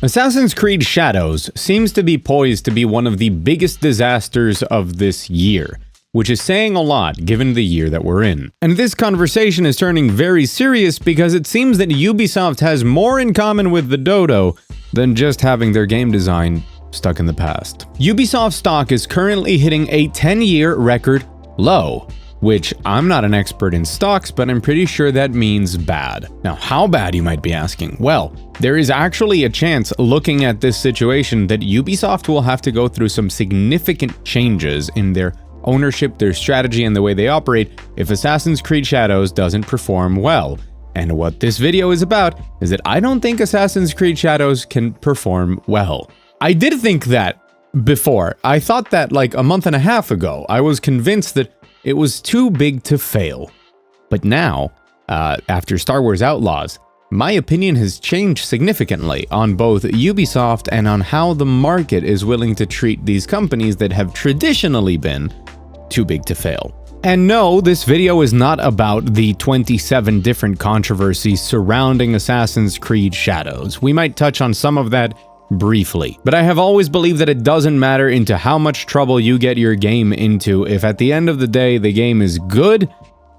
Assassin's Creed Shadows seems to be poised to be one of the biggest disasters of this year, which is saying a lot given the year that we're in. And this conversation is turning very serious because it seems that Ubisoft has more in common with the dodo than just having their game design stuck in the past. Ubisoft stock is currently hitting a 10-year record low, which I'm not an expert in stocks, but I'm pretty sure that means bad. Now, how bad, you might be asking? Well, there is actually a chance, looking at this situation, that Ubisoft will have to go through some significant changes in their ownership, their strategy, and the way they operate if Assassin's Creed Shadows doesn't perform well. And what this video is about is that I don't think Assassin's Creed Shadows can perform well. I did think that before. I thought that like a month and a half ago. I was convinced that it was too big to fail. But now, after Star Wars Outlaws, my opinion has changed significantly on both Ubisoft and on how the market is willing to treat these companies that have traditionally been too big to fail. And no, this video is not about the 27 different controversies surrounding Assassin's Creed Shadows. We might touch on some of that briefly, but I have always believed that it doesn't matter into how much trouble you get your game into. If at the end of the day the game is good,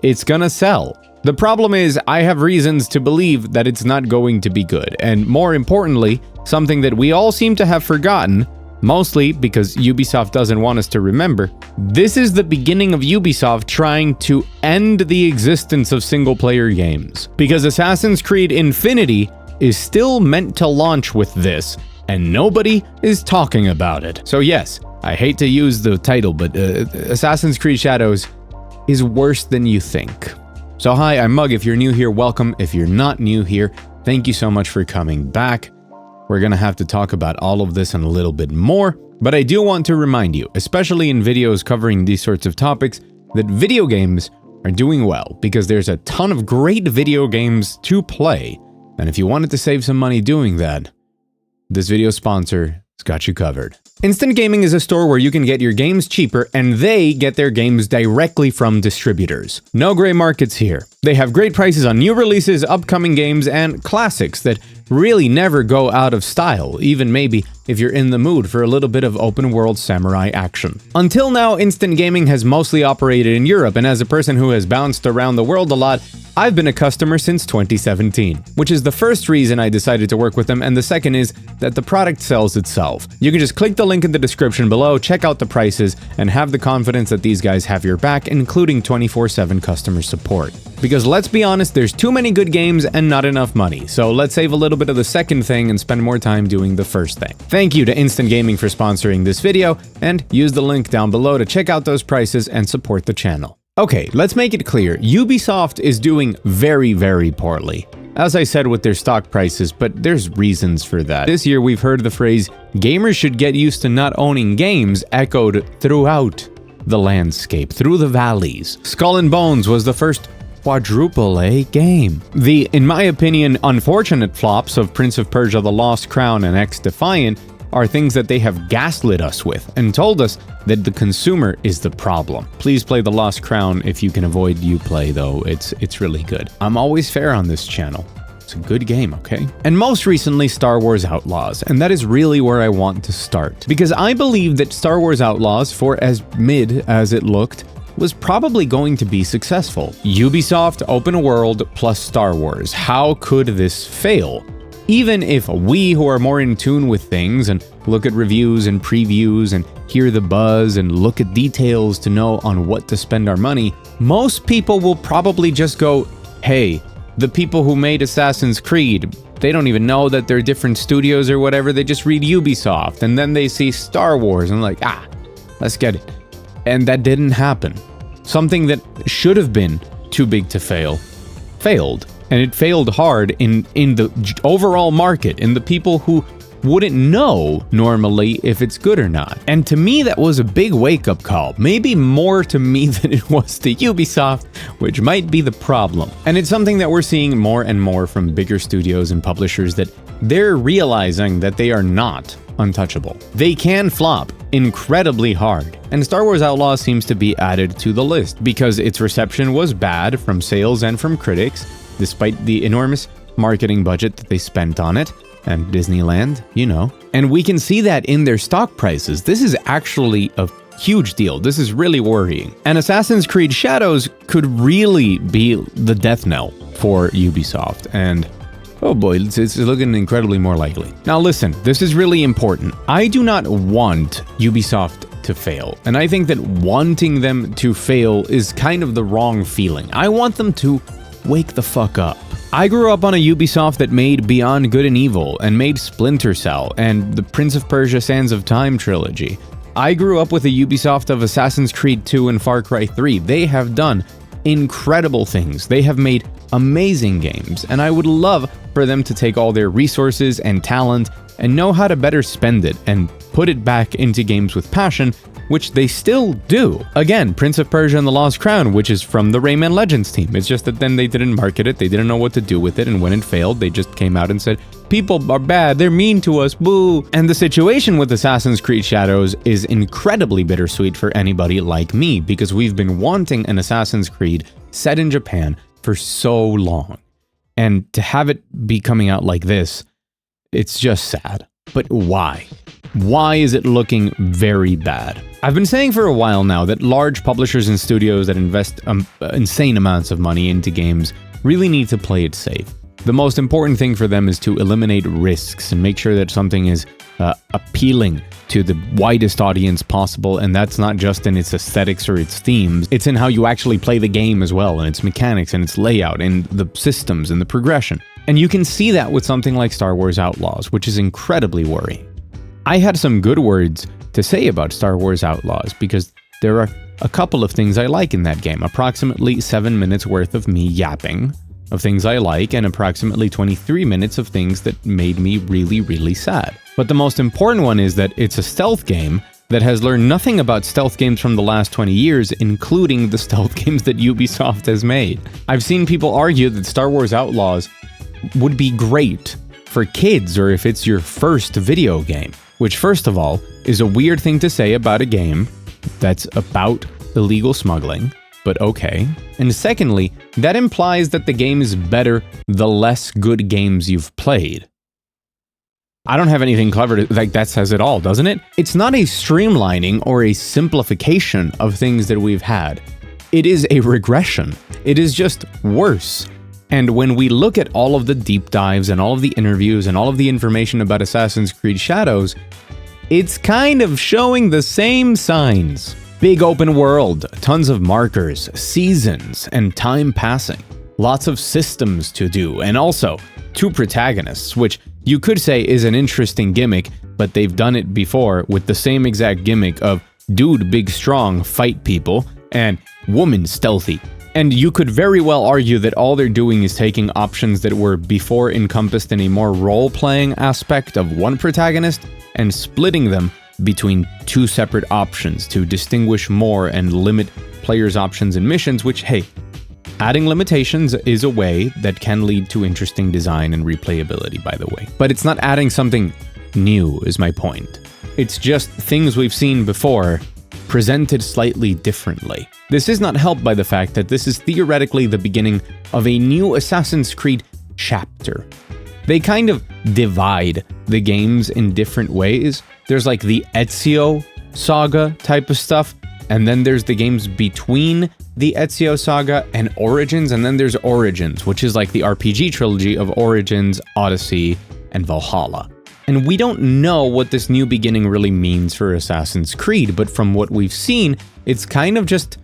it's gonna sell. The problem is, I have reasons to believe that it's not going to be good, and more importantly, something that we all seem to have forgotten, mostly because Ubisoft doesn't want us to remember, this is the beginning of Ubisoft trying to end the existence of single-player games. Because Assassin's Creed Infinity is still meant to launch with this, and nobody is talking about it. So yes, I hate to use the title, but Assassin's Creed Shadows is worse than you think. So hi, I'm Mug. If you're new here, welcome. If you're not new here, thank you so much for coming back. We're gonna have to talk about all of this and a little bit more, but I do want to remind you, especially in videos covering these sorts of topics, that video games are doing well because there's a ton of great video games to play. And if you wanted to save some money doing that, this video sponsor has got you covered. Instant Gaming is a store where you can get your games cheaper and they get their games directly from distributors. No gray markets here. They have great prices on new releases, upcoming games, and classics that really never go out of style, even maybe if you're in the mood for a little bit of open world samurai action. Until now, Instant Gaming has mostly operated in Europe, and as a person who has bounced around the world a lot, I've been a customer since 2017, which is the first reason I decided to work with them, and the second is that the product sells itself. You can just click the link in the description below, check out the prices, and have the confidence that these guys have your back, including 24/7 customer support. Because let's be honest, there's too many good games and not enough money, so let's save a little bit of the second thing and spend more time doing the first thing. Thank you to Instant Gaming for sponsoring this video, and use the link down below to check out those prices and support the channel. Okay, let's make it clear. Ubisoft is doing very, very poorly. As I said with their stock prices, but there's reasons for that. This year we've heard the phrase, gamers should get used to not owning games, echoed throughout the landscape, through the valleys. Skull and Bones was the first quadruple A game. The, in my opinion, unfortunate flops of Prince of Persia: The Lost Crown and X-Defiant are things that they have gaslit us with and told us that the consumer is the problem. Please play The Lost Crown if you can avoid Uplay though, it's really good. I'm always fair on this channel. It's a good game, okay? And most recently, Star Wars Outlaws, and that is really where I want to start. Because I believe that Star Wars Outlaws, for as mid as it looked, was probably going to be successful. Ubisoft, open world, plus Star Wars. How could this fail? Even if we who are more in tune with things and look at reviews and previews and hear the buzz and look at details to know on what to spend our money, most people will probably just go, hey, the people who made Assassin's Creed, they don't even know that they're different studios or whatever, they just read Ubisoft, and then they see Star Wars and like, let's get it. And that didn't happen. Something that should have been too big to fail, failed. And it failed hard in the overall market, in the people who wouldn't know normally if it's good or not. And to me, that was a big wake-up call. Maybe more to me than it was to Ubisoft, which might be the problem. And it's something that we're seeing more and more from bigger studios and publishers, that they're realizing that they are not untouchable. They can flop incredibly hard. And Star Wars Outlaws seems to be added to the list because its reception was bad from sales and from critics, despite the enormous marketing budget that they spent on it. and Disneyland, you know. And we can see that in their stock prices. This is actually a huge deal. This is really worrying. And Assassin's Creed Shadows could really be the death knell for Ubisoft. And oh boy, it's looking incredibly more likely. Now listen, this is really important. I do not want Ubisoft to fail. And I think that wanting them to fail is kind of the wrong feeling. I want them to wake the fuck up. I grew up on a Ubisoft that made Beyond Good and Evil and made Splinter Cell and the Prince of Persia Sands of Time trilogy. I grew up with a Ubisoft of Assassin's Creed 2 and Far Cry 3. They have done incredible things. They have made amazing games, and I would love for them to take all their resources and talent and know how to better spend it and put it back into games with passion, which they still do. Again, Prince of Persia and the Lost Crown, which is from the Rayman Legends team. It's just that then they didn't market it, they didn't know what to do with it, and when it failed, they just came out and said, people are bad, they're mean to us, boo. And the situation with Assassin's Creed Shadows is incredibly bittersweet for anybody like me, because we've been wanting an Assassin's Creed set in Japan for so long. And to have it be coming out like this, it's just sad. But why? Why is it looking very bad? I've been saying for a while now that large publishers and studios that invest insane amounts of money into games really need to play it safe. The most important thing for them is to eliminate risks and make sure that something is appealing to the widest audience possible, and that's not just in its aesthetics or its themes, it's in how you actually play the game as well, and its mechanics and its layout and the systems and the progression. And you can see that with something like Star Wars Outlaws, which is incredibly worrying. I had some good words to say about Star Wars Outlaws because there are a couple of things I like in that game. Approximately 7 minutes worth of me yapping of things I like, and approximately 23 minutes of things that made me really, really sad. But the most important one is that it's a stealth game that has learned nothing about stealth games from the last 20 years, including the stealth games that Ubisoft has made. I've seen people argue that Star Wars Outlaws would be great for kids or if it's your first video game, which first of all is a weird thing to say about a game that's about illegal smuggling, but okay. And secondly, that implies that the game is better the less good games you've played. I don't have anything clever to, like, that says it all, doesn't it? It's not a streamlining or a simplification of things that we've had. It is a regression. It is just worse. And when we look at all of the deep dives and all of the interviews and all of the information about Assassin's Creed Shadows, it's kind of showing the same signs. Big open world, tons of markers, seasons, and time passing. Lots of systems to do, and also 2 protagonists, which you could say is an interesting gimmick, but they've done it before with the same exact gimmick of dude big strong fight people and woman stealthy. And you could very well argue that all they're doing is taking options that were before encompassed in a more role-playing aspect of one protagonist and splitting them between 2 separate options to distinguish more and limit players' options and missions, which, hey, adding limitations is a way that can lead to interesting design and replayability, by the way. But it's not adding something new, is my point. It's just things we've seen before, presented slightly differently. This is not helped by the fact that this is theoretically the beginning of a new Assassin's Creed chapter. They kind of divide the games in different ways. There's like the Ezio saga type of stuff, and then there's the games between the Ezio saga and Origins, and then there's Origins, which is like the RPG trilogy of Origins, Odyssey, and Valhalla. And we don't know what this new beginning really means for Assassin's Creed, but from what we've seen, it's kind of just,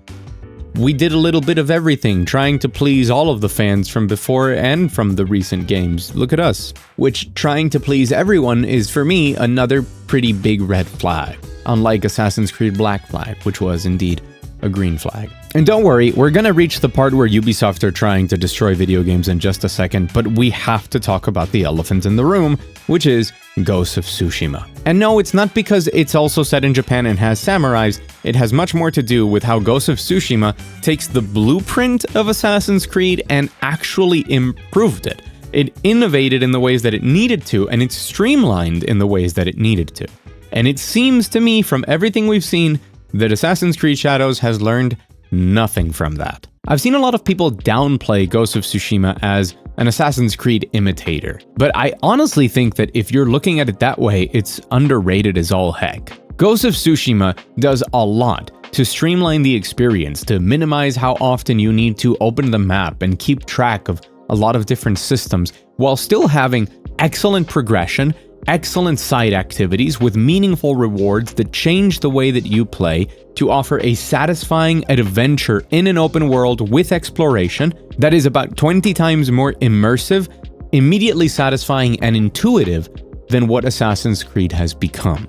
we did a little bit of everything, trying to please all of the fans from before and from the recent games. Look at us. Which, trying to please everyone is, for me, another pretty big red flag, unlike Assassin's Creed Black Flag, which was indeed a green flag. And don't worry, we're gonna reach the part where Ubisoft are trying to destroy video games in just a second, but we have to talk about the elephant in the room, which is Ghost of Tsushima. And no, it's not because it's also set in Japan and has samurais. It has much more to do with how Ghost of Tsushima takes the blueprint of Assassin's Creed and actually improved it. It innovated in the ways that it needed to, and it streamlined in the ways that it needed to. And it seems to me, from everything we've seen, that Assassin's Creed Shadows has learned nothing from that. I've seen a lot of people downplay Ghost of Tsushima as an Assassin's Creed imitator. But I honestly think that if you're looking at it that way, it's underrated as all heck. Ghost of Tsushima does a lot to streamline the experience, to minimize how often you need to open the map and keep track of a lot of different systems, while still having excellent progression, excellent side activities with meaningful rewards that change the way that you play, to offer a satisfying adventure in an open world with exploration that is about 20 times more immersive, immediately satisfying, and intuitive than what Assassin's Creed has become.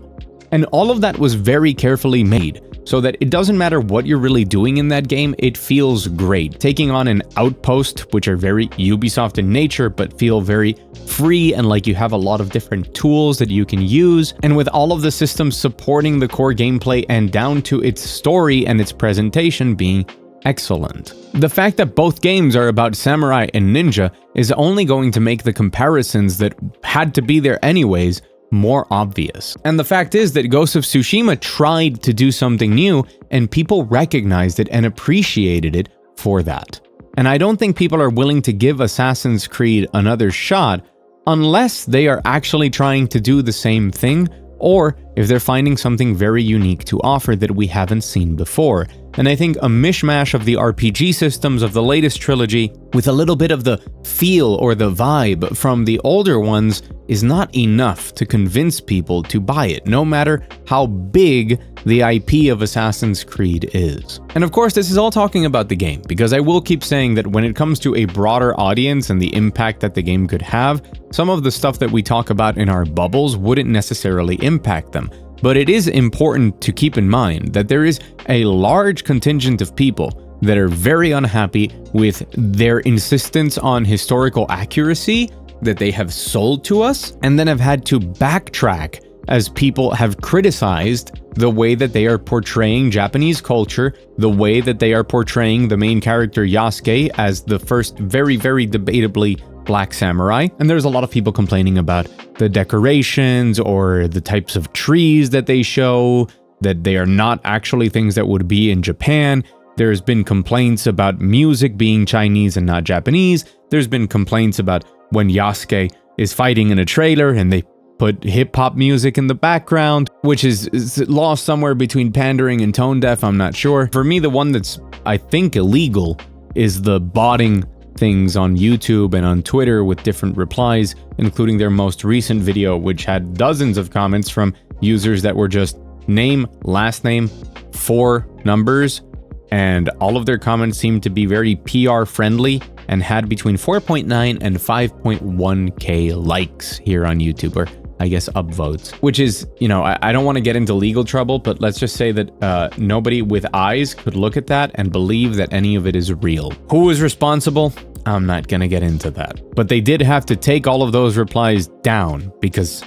And all of that was very carefully made, so that it doesn't matter what you're really doing in that game, it feels great. Taking on an outpost, which are very Ubisoft in nature, but feel very free and like you have a lot of different tools that you can use, and with all of the systems supporting the core gameplay and down to its story and its presentation being excellent. The fact that both games are about samurai and ninja is only going to make the comparisons that had to be there anyways more obvious. And the fact is that Ghost of Tsushima tried to do something new, and people recognized it and appreciated it for that. And I don't think people are willing to give Assassin's Creed another shot unless they are actually trying to do the same thing, or if they're finding something very unique to offer that we haven't seen before. And I think a mishmash of the RPG systems of the latest trilogy with a little bit of the feel or the vibe from the older ones is not enough to convince people to buy it, no matter how big the IP of Assassin's Creed is. And of course, this is all talking about the game, because I will keep saying that when it comes to a broader audience and the impact that the game could have, some of the stuff that we talk about in our bubbles wouldn't necessarily impact them. But it is important to keep in mind that there is a large contingent of people that are very unhappy with their insistence on historical accuracy that they have sold to us, and then have had to backtrack as people have criticized the way that they are portraying Japanese culture, the way that they are portraying the main character Yasuke as the first very, very debatably black samurai. And there's a lot of people complaining about the decorations or the types of trees that they show, that they are not actually things that would be in Japan. There's been complaints about music being Chinese and not Japanese. There's been complaints about when Yasuke is fighting in a trailer and they put hip-hop music in the background, which is lost somewhere between pandering and tone deaf, I'm not sure. For me, the one that's, I think, illegal is the botting things on YouTube and on Twitter with different replies, including their most recent video, which had dozens of comments from users that were just name, last name, 4 numbers, and all of their comments seemed to be very PR friendly and had between 4.9 and 5.1k likes here on YouTube, or I guess upvotes, which is, you know, I don't want to get into legal trouble, but let's just say that nobody with eyes could look at that and believe that any of it is real. Who was responsible? I'm not going to get into that. But they did have to take all of those replies down because,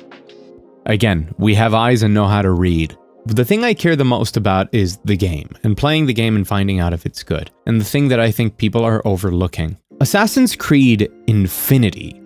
again, we have eyes and know how to read. The thing I care the most about is the game, and playing the game and finding out if it's good. And the thing that I think people are overlooking. Assassin's Creed Infinity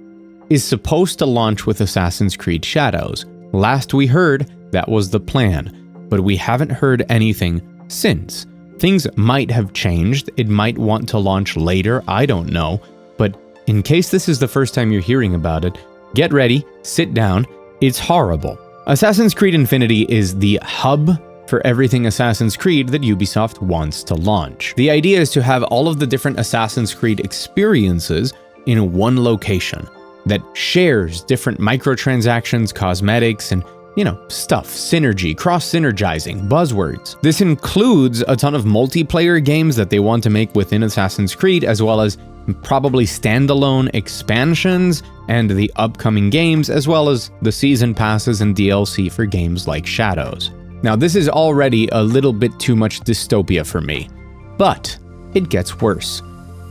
is supposed to launch with Assassin's Creed Shadows. Last we heard, that was the plan, but we haven't heard anything since. Things might have changed, it might want to launch later, I don't know, but in case this is the first time you're hearing about it, get ready, sit down, it's horrible. Assassin's Creed Infinity is the hub for everything Assassin's Creed that Ubisoft wants to launch. The idea is to have all of the different Assassin's Creed experiences in one location that shares different microtransactions, cosmetics, and, you know, stuff, synergy, cross-synergizing, buzzwords. This includes a ton of multiplayer games that they want to make within Assassin's Creed, as well as probably standalone expansions and the upcoming games, as well as the season passes and DLC for games like Shadows. Now, this is already a little bit too much dystopia for me, but it gets worse.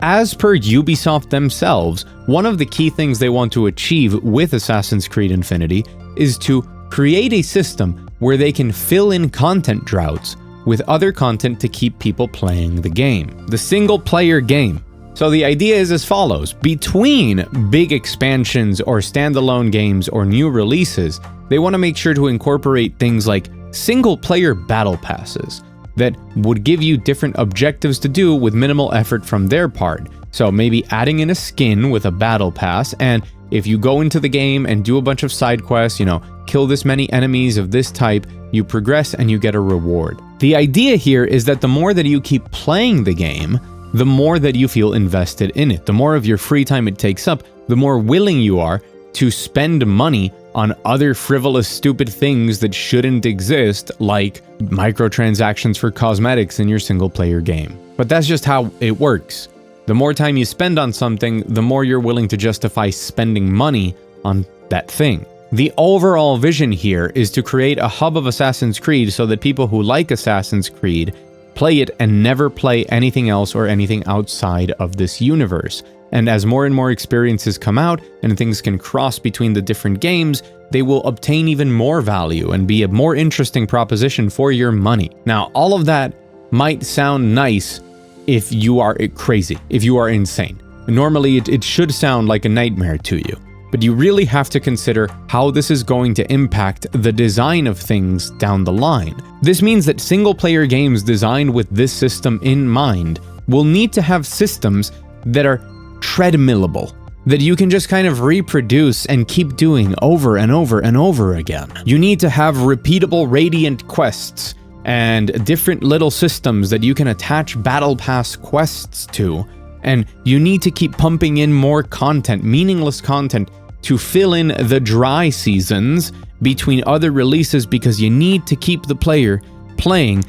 As per Ubisoft themselves, one of the key things they want to achieve with Assassin's Creed Infinity is to create a system where they can fill in content droughts with other content to keep people playing the game. The single-player game. So the idea is as follows. Between big expansions or standalone games or new releases, they want to make sure to incorporate things like single-player battle passes, that would give you different objectives to do with minimal effort from their part. So maybe adding in a skin with a battle pass, and if you go into the game and do a bunch of side quests, kill this many enemies of this type, you progress and you get a reward. The idea here is that the more that you keep playing the game, the more that you feel invested in it. The more of your free time it takes up, the more willing you are to spend money on other frivolous, stupid things that shouldn't exist, like microtransactions for cosmetics in your single-player game. But that's just how it works. The more time you spend on something, the more you're willing to justify spending money on that thing. The overall vision here is to create a hub of Assassin's Creed so that people who like Assassin's Creed play it and never play anything else or anything outside of this universe. And as more and more experiences come out and things can cross between the different games, they will obtain even more value and be a more interesting proposition for your money. Now, all of that might sound nice if you are crazy, if you are insane. Normally, it should sound like a nightmare to you. But you really have to consider how this is going to impact the design of things down the line. This means that single-player games designed with this system in mind will need to have systems that are treadmillable, that you can just kind of reproduce and keep doing over and over and over again. You need to have repeatable radiant quests and different little systems that you can attach battle pass quests to. And you need to keep pumping in more content, meaningless content, to fill in the dry seasons between other releases, because you need to keep the player playing.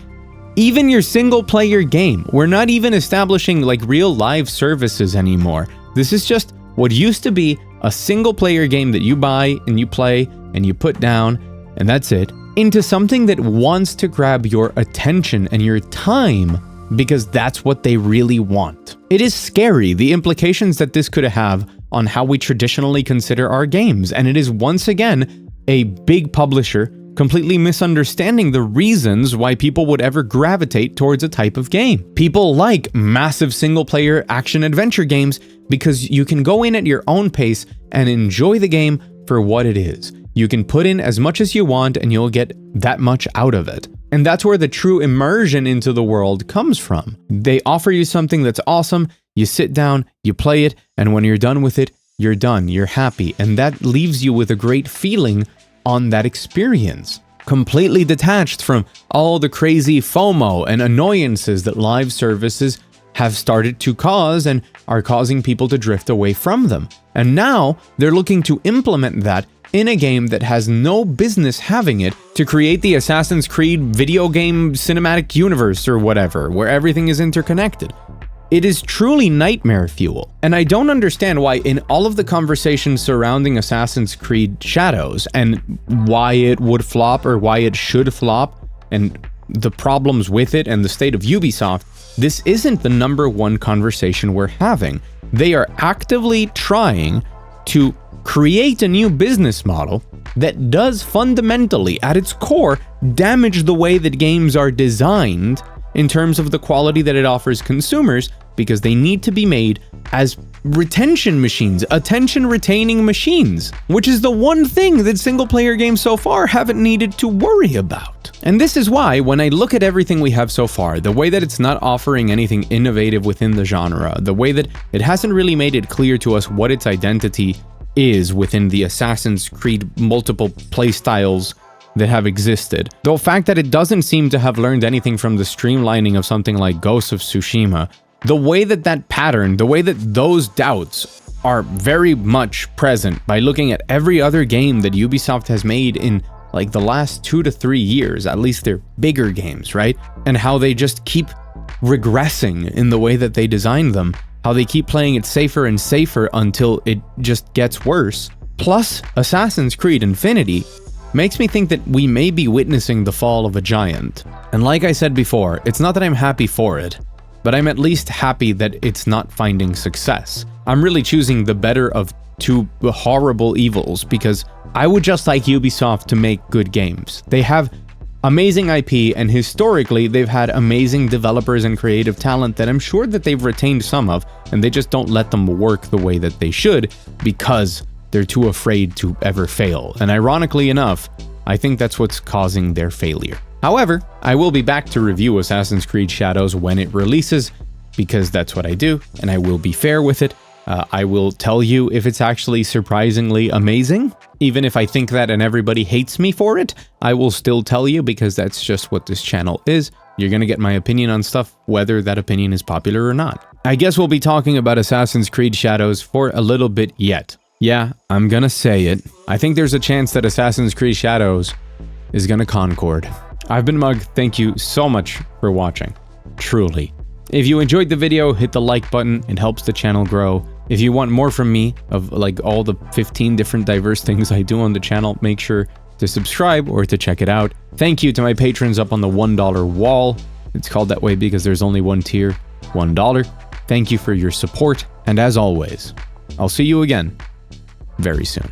Even your single-player game, we're not even establishing like real live services anymore. This is just what used to be a single-player game that you buy and you play and you put down, and that's it, into something that wants to grab your attention and your time, because that's what they really want. It is scary, the implications that this could have on how we traditionally consider our games, and it is once again a big publisher completely misunderstanding the reasons why people would ever gravitate towards a type of game. People like massive single-player action-adventure games because you can go in at your own pace and enjoy the game for what it is. You can put in as much as you want and you'll get that much out of it. And that's where the true immersion into the world comes from. They offer you something that's awesome, you sit down, you play it, and when you're done with it, you're done, you're happy, and that leaves you with a great feeling on that experience. Completely detached from all the crazy FOMO and annoyances that live services have started to cause and are causing people to drift away from them. And now they're looking to implement that in a game that has no business having it, to create the Assassin's Creed video game cinematic universe or whatever, where everything is interconnected. It is truly nightmare fuel. And I don't understand why in all of the conversations surrounding Assassin's Creed Shadows and why it would flop or why it should flop and the problems with it and the state of Ubisoft, this isn't the #1 conversation we're having. They are actively trying to create a new business model that does fundamentally, at its core, damage the way that games are designed in terms of the quality that it offers consumers, because they need to be made as retention machines, attention-retaining machines, which is the one thing that single-player games so far haven't needed to worry about. And this is why, when I look at everything we have so far, the way that it's not offering anything innovative within the genre, the way that it hasn't really made it clear to us what its identity is within the Assassin's Creed multiple playstyles that have existed. The fact that it doesn't seem to have learned anything from the streamlining of something like Ghost of Tsushima, the way that that pattern, the way that those doubts are very much present by looking at every other game that Ubisoft has made in like the last 2 to 3 years, at least they're bigger games, right? And how they just keep regressing in the way that they design them, how they keep playing it safer and safer until it just gets worse. Plus, Assassin's Creed Infinity makes me think that we may be witnessing the fall of a giant. And like I said before, it's not that I'm happy for it, but I'm at least happy that it's not finding success. I'm really choosing the better of two horrible evils, because I would just like Ubisoft to make good games. They have amazing IP, and historically they've had amazing developers and creative talent that I'm sure that they've retained some of, and they just don't let them work the way that they should because they're too afraid to ever fail. And ironically enough, I think that's what's causing their failure. However, I will be back to review Assassin's Creed Shadows when it releases, because that's what I do, and I will be fair with it. I will tell you if it's actually surprisingly amazing. Even if I think that and everybody hates me for it, I will still tell you because that's just what this channel is. You're gonna get my opinion on stuff, whether that opinion is popular or not. I guess we'll be talking about Assassin's Creed Shadows for a little bit yet. Yeah, I'm gonna say it. I think there's a chance that Assassin's Creed Shadows is gonna concord. I've been Mug, thank you so much for watching. Truly. If you enjoyed the video, hit the like button, it helps the channel grow. If you want more from me, of like all the 15 different diverse things I do on the channel, make sure to subscribe or to check it out. Thank you to my patrons up on the $1 wall. It's called that way because there's only one tier, $1. Thank you for your support, and as always, I'll see you again very soon.